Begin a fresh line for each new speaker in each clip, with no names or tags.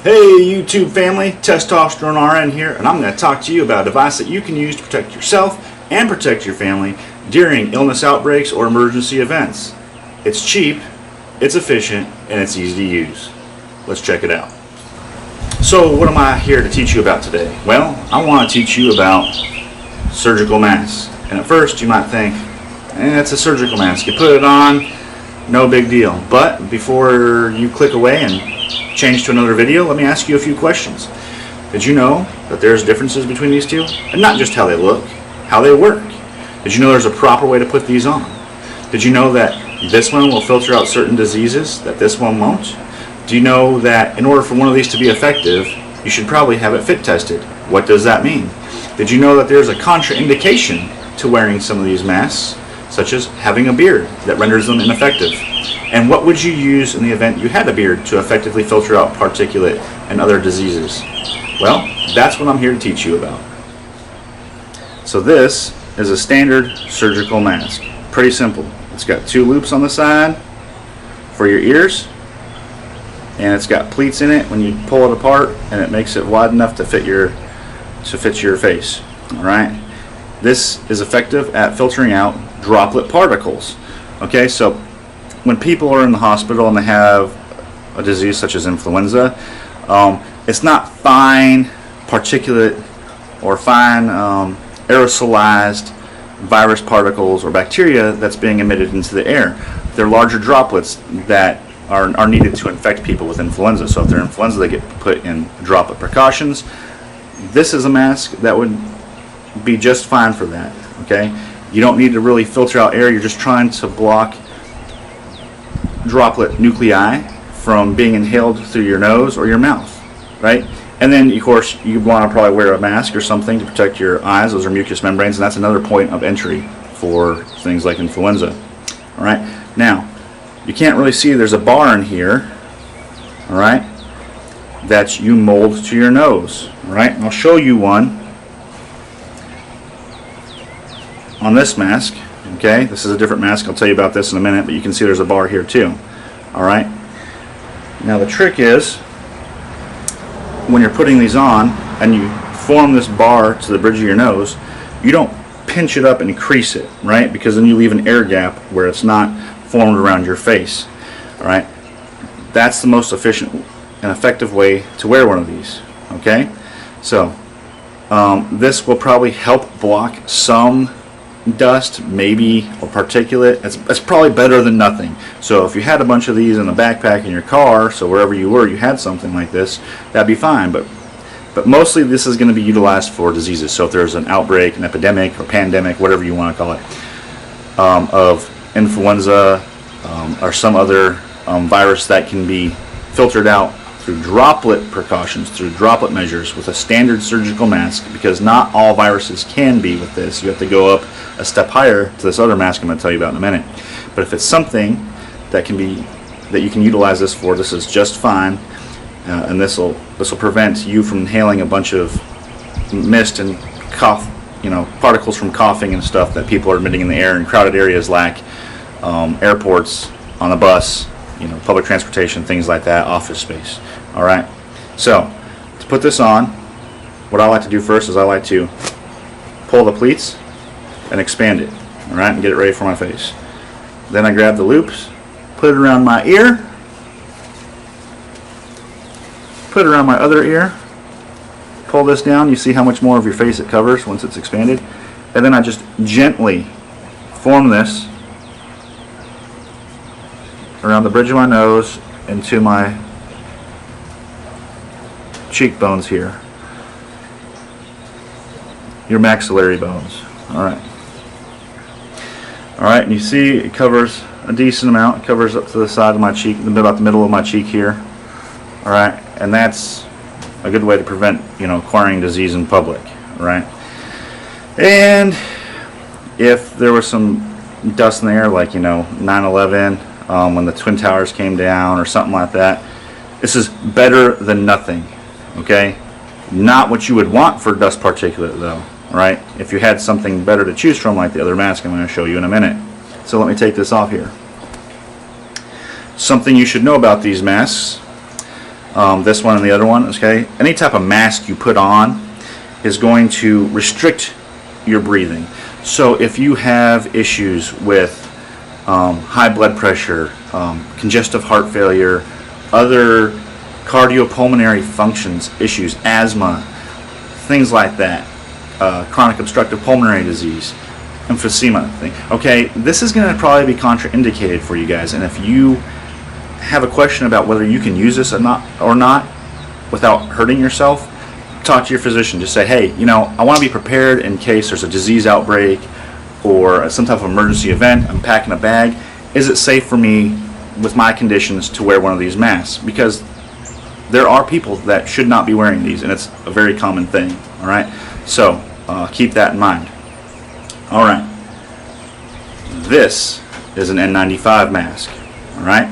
Hey YouTube family, Testosterone RN here, and I'm going to talk to you about a device that you can use to protect yourself and protect your family during illness outbreaks or emergency events. It's cheap, it's efficient, and it's easy to use. Let's check it out. So what am I here to teach you about today? Well, I want to teach you about surgical masks. And at first you might think, it's a surgical mask. You put it on, no big deal. But before you click away and change to another video, let me ask you a few questions. Did you know that there's differences between these two? And not just how they look, how they work. Did you know there's a proper way to put these on? Did you know that this one will filter out certain diseases that this one won't? Do you know that in order for one of these to be effective, you should probably have it fit tested? What does that mean? Did you know that there's a contraindication to wearing some of these masks, such as having a beard that renders them ineffective? And what would you use in the event you had a beard to effectively filter out particulate and other diseases? Well, that's what I'm here to teach you about. So this is a standard surgical mask. Pretty simple. It's got two loops on the side for your ears, and it's got pleats in it when you pull it apart, and it makes it wide enough to fit your face. All right. This is effective at filtering out droplet particles. Okay, so when people are in the hospital and they have a disease such as influenza, it's not fine particulate or fine aerosolized virus particles or bacteria that's being emitted into the air. They're larger droplets that are needed to infect people with influenza. So if they're influenza, they get put in droplet precautions. This is a mask that would be just fine for that. Okay, you don't need to really filter out air. You're just trying to block droplet nuclei from being inhaled through your nose or your mouth, right? And then of course you want to probably wear a mask or something to protect your eyes. Those are mucous membranes, and that's another point of entry for things like influenza. All right, now you can't really see, there's a bar in here, all right, that you mold to your nose. All right, and I'll show you one on this mask. Okay, this is a different mask. I'll tell you about this in a minute, but you can see there's a bar here too. All right, now the trick is when you're putting these on and you form this bar to the bridge of your nose, you don't pinch it up and crease it, right? Because then you leave an air gap where it's not formed around your face. All right, that's the most efficient and effective way to wear one of these. Okay, so this will probably help block some dust, maybe, or particulate. It's probably better than nothing. So if you had a bunch of these in a backpack in your car, so wherever you were you had something like this, that'd be fine. But mostly this is going to be utilized for diseases. So if there's an outbreak, an epidemic, or pandemic, whatever you want to call it, of influenza or some other virus that can be filtered out through droplet precautions, through droplet measures with a standard surgical mask, because not all viruses can be with this. You have to go up a step higher to this other mask I'm going to tell you about in a minute. But if it's something that you can utilize this for, this is just fine, and this will prevent you from inhaling a bunch of mist and cough, particles from coughing and stuff that people are emitting in the air in crowded areas like airports, on the bus, public transportation, things like that, office space. All right, so to put this on, what I like to do first is I like to pull the pleats and expand it, all right, and get it ready for my face. Then I grab the loops, put it around my ear, put it around my other ear, pull this down. You see how much more of your face it covers once it's expanded, and then I just gently form this around the bridge of my nose into my cheekbones here, your maxillary bones. All right, and you see it covers a decent amount. It covers up to the side of my cheek, about the middle of my cheek here. All right, and that's a good way to prevent acquiring disease in public. All right, and if there was some dust in the air, like 9/11, when the Twin Towers came down or something like that, this is better than nothing. Okay, not what you would want for dust particulate though. Right? If you had something better to choose from, like the other mask I'm going to show you in a minute. So let me take this off here. Something you should know about these masks. this one and the other one, okay? Any type of mask you put on is going to restrict your breathing. So if you have issues with high blood pressure, congestive heart failure, other cardiopulmonary functions issues, asthma, things like that, chronic obstructive pulmonary disease, emphysema thing. Okay, this is going to probably be contraindicated for you guys, and if you have a question about whether you can use this or not without hurting yourself, talk to your physician. Just say, hey, you know, I want to be prepared in case there's a disease outbreak or some type of emergency event. I'm packing a bag. Is it safe for me with my conditions to wear one of these masks? Because there are people that should not be wearing these, and it's a very common thing. All right, so keep that in mind. All right, this is an N95 mask. All right,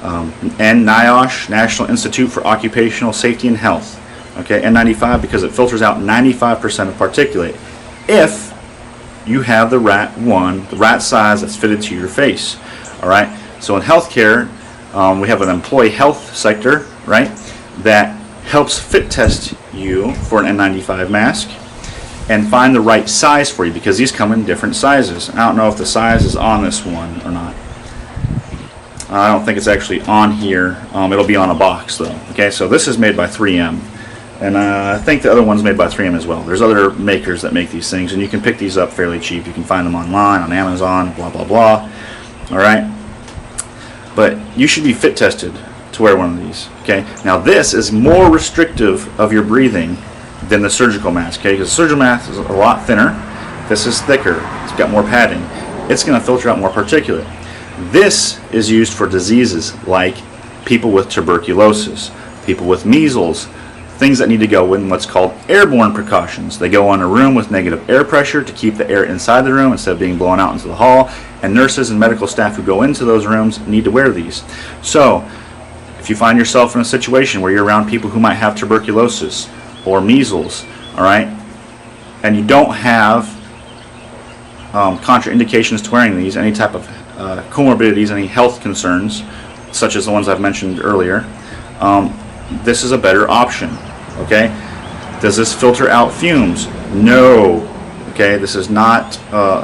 NIOSH, National Institute for Occupational Safety and Health. Okay, N95 because it filters out 95% of particulate. If you have the rat size that's fitted to your face. All right, so in healthcare, we have an employee health sector, right, that helps fit test you for an N95 mask and find the right size for you, because these come in different sizes. I don't know if the size is on this one or not. I don't think it's actually on here. It'll be on a box though. Okay, so this is made by 3M, and I think the other one's made by 3M as well. There's other makers that make these things, and you can pick these up fairly cheap. You can find them online, on Amazon, blah blah blah. All right, but you should be fit tested to wear one of these. Okay, now this is more restrictive of your breathing than the surgical mask. Okay, because the surgical mask is a lot thinner. This is thicker. It's got more padding. It's going to filter out more particulate. This is used for diseases like people with tuberculosis, people with measles, things that need to go in what's called airborne precautions. They go in a room with negative air pressure to keep the air inside the room instead of being blown out into the hall, and nurses and medical staff who go into those rooms need to wear these. So if you find yourself in a situation where you're around people who might have tuberculosis or measles, all right, and you don't have contraindications to wearing these, any type of comorbidities, any health concerns, such as the ones I've mentioned earlier, this is a better option. Okay, does this filter out fumes? No. Okay, this is not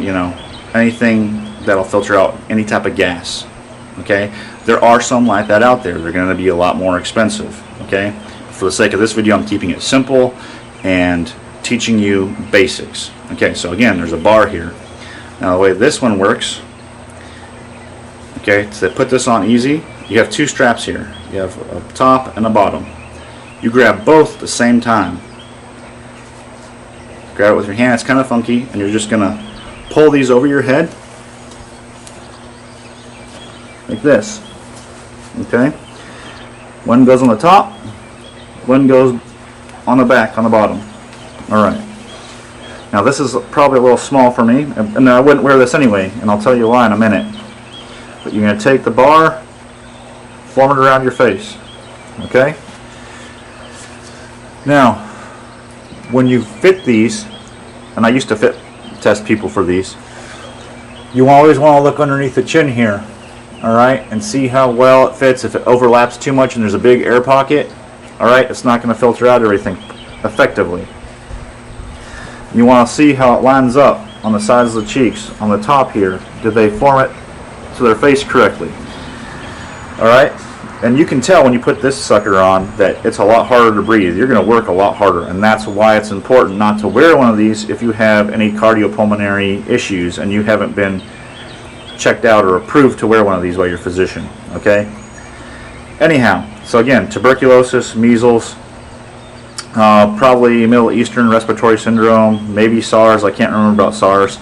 you know, anything that'll filter out any type of gas. Okay, there are some like that out there. They're going to be a lot more expensive. Okay, for the sake of this video, I'm keeping it simple and teaching you basics. Okay, so again, there's a bar here. Now the way this one works, okay, to put this on easy, you have two straps here. You have a top and a bottom. You grab both at the same time. Grab it with your hand. It's kind of funky, and you're just gonna pull these over your head like this. Okay, one goes on the top, one goes on the back, on the bottom. All right. Now this is probably a little small for me, and I wouldn't wear this anyway, and I'll tell you why in a minute. But you're going to take the bar, form it around your face. Okay? Now, when you fit these, and I used to fit test people for these, you always want to look underneath the chin here, alright, and see how well it fits. If it overlaps too much and there's a big air pocket, alright, it's not going to filter out everything effectively. You want to see how it lines up on the sides of the cheeks, on the top here. Did they form it to their face correctly? Alright, and you can tell when you put this sucker on that it's a lot harder to breathe. You're going to work a lot harder, and that's why it's important not to wear one of these if you have any cardiopulmonary issues and you haven't been checked out or approved to wear one of these by your physician. Okay? Anyhow, so again, tuberculosis, measles, probably Middle Eastern respiratory syndrome, maybe SARS. I can't remember about SARS.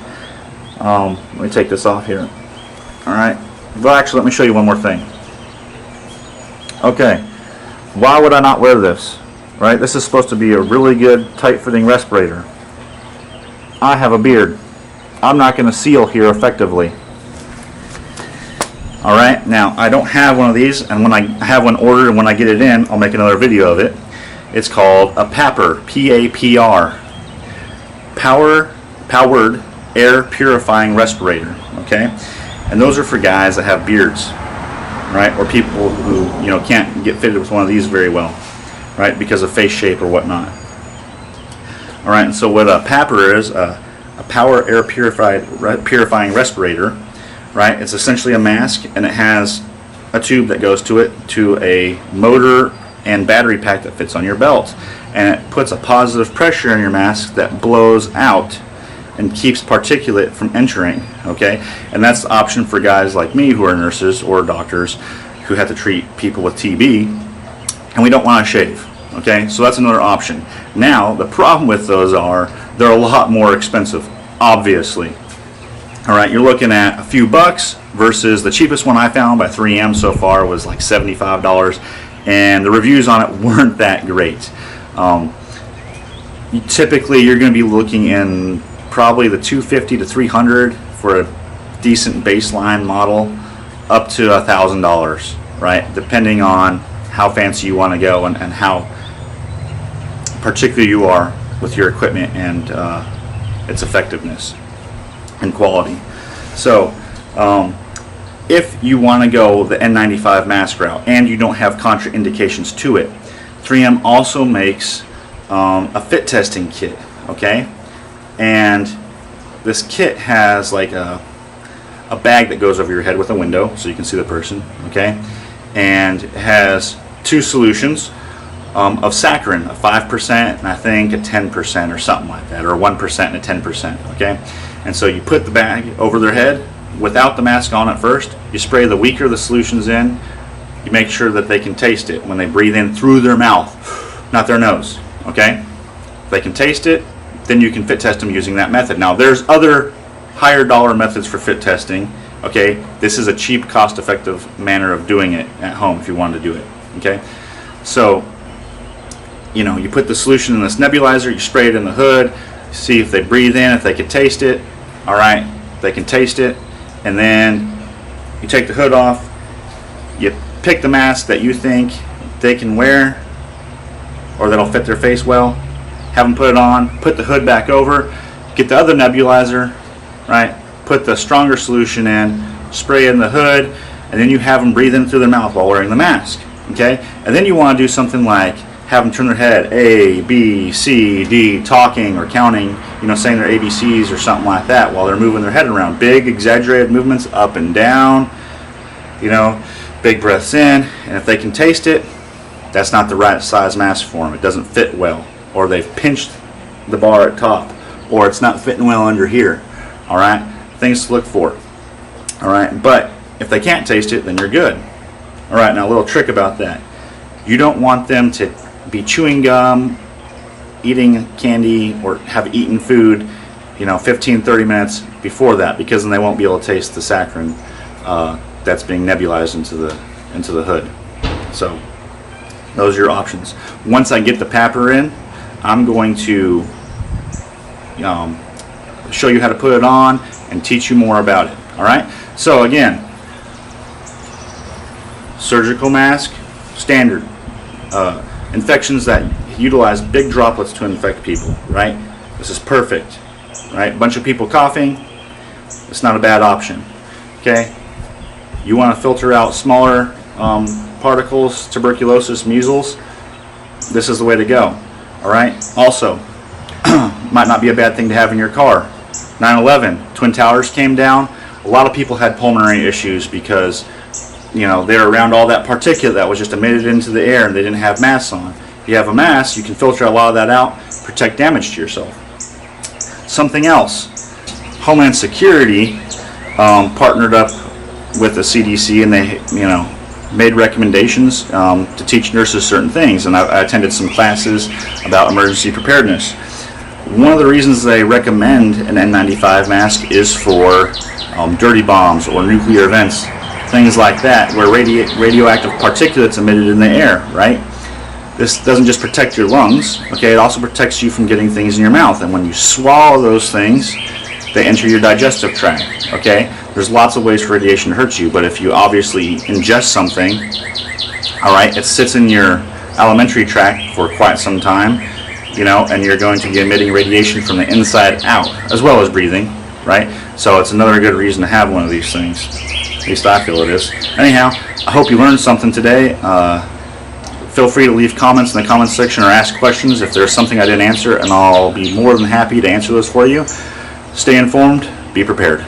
Let me take this off here. Alright, well actually let me show you one more thing. Okay, why would I not wear this? Right, this is supposed to be a really good tight-fitting respirator. I have a beard. I'm not going to seal here effectively. Alright, now I don't have one of these, and when I have one ordered and when I get it in, I'll make another video of it. It's called a PAPR, P-A-P-R, powered air purifying respirator. Okay, and those are for guys that have beards. right? Or people who, you know, can't get fitted with one of these very well, right, because of face shape or whatnot. All right, and so what a PAPR is, a power air purifying respirator, right? It's essentially a mask, and it has a tube that goes to it, to a motor and battery pack that fits on your belt, and it puts a positive pressure in your mask that blows out and keeps particulate from entering, okay? And that's the option for guys like me who are nurses or doctors who have to treat people with TB, and we don't want to shave, okay? So that's another option. Now, the problem with those are they're a lot more expensive, obviously. All right, you're looking at a few bucks versus the cheapest one I found by 3M so far was like $75, and the reviews on it weren't that great. Typically, you're going to be looking in probably the $250 to $300 for a decent baseline model, up to $1,000, right? Depending on how fancy you want to go and how particular you are with your equipment and its effectiveness and quality. So, if you want to go the N95 mask route and you don't have contraindications to it, 3M also makes a fit testing kit, okay? And this kit has like a bag that goes over your head with a window so you can see the person, okay? And it has two solutions of saccharin, a 5% and I think a 10% or something like that, or 1% and a 10%, okay? And so you put the bag over their head without the mask on at first. You spray the weaker the solutions in. You make sure that they can taste it when they breathe in through their mouth, not their nose, okay? If they can taste it, then you can fit test them using that method. Now, there's other higher dollar methods for fit testing, okay? This is a cheap, cost-effective manner of doing it at home if you wanted to do it, okay? So, you know, you put the solution in this nebulizer, you spray it in the hood, see if they breathe in, if they can taste it. All right, they can taste it, and then you take the hood off, you pick the mask that you think they can wear or that'll fit their face well, have them put it on, put the hood back over, get the other nebulizer, right, put the stronger solution in, spray in the hood, and then you have them breathe in through their mouth while wearing the mask, okay? And then you want to do something like have them turn their head A, B, C, D, talking or counting, you know, saying their ABCs or something like that while they're moving their head around. Big, exaggerated movements up and down, you know, big breaths in. And if they can taste it, that's not the right size mask for them. It doesn't fit well, or they've pinched the bar at top, or it's not fitting well under here. All right, things to look for. All right, but if they can't taste it, then you're good. All right, now a little trick about that. You don't want them to be chewing gum, eating candy, or have eaten food, you know, 15-30 minutes before that, because then they won't be able to taste the saccharin that's being nebulized into the hood. So those are your options. Once I get the PAPR in, I'm going to show you how to put it on and teach you more about it. All right. So again, surgical mask, standard. Infections that utilize big droplets to infect people, right? This is perfect, right? Bunch of people coughing, it's not a bad option, okay? You want to filter out smaller particles, tuberculosis, measles, this is the way to go, all right? Also, might not be a bad thing to have in your car. 9/11, Twin Towers came down. A lot of people had pulmonary issues because, you know, they're around all that particulate that was just emitted into the air and they didn't have masks on. If you have a mask, you can filter a lot of that out, protect damage to yourself. Something else, Homeland Security partnered up with the CDC, and they, you know, made recommendations to teach nurses certain things, and I attended some classes about emergency preparedness. One of the reasons they recommend an N95 mask is for dirty bombs or nuclear events, things like that, where radioactive particulates emitted in the air, right? This doesn't just protect your lungs, okay, it also protects you from getting things in your mouth, and when you swallow those things, they enter your digestive tract, okay? There's lots of ways for radiation to hurt you, but if you obviously ingest something, all right, it sits in your alimentary tract for quite some time, you know, and you're going to be emitting radiation from the inside out, as well as breathing, right? So it's another good reason to have one of these things. At least I feel it is. Anyhow, I hope you learned something today. Feel free to leave comments in the comments section or ask questions if there's something I didn't answer, and I'll be more than happy to answer those for you. Stay informed, be prepared.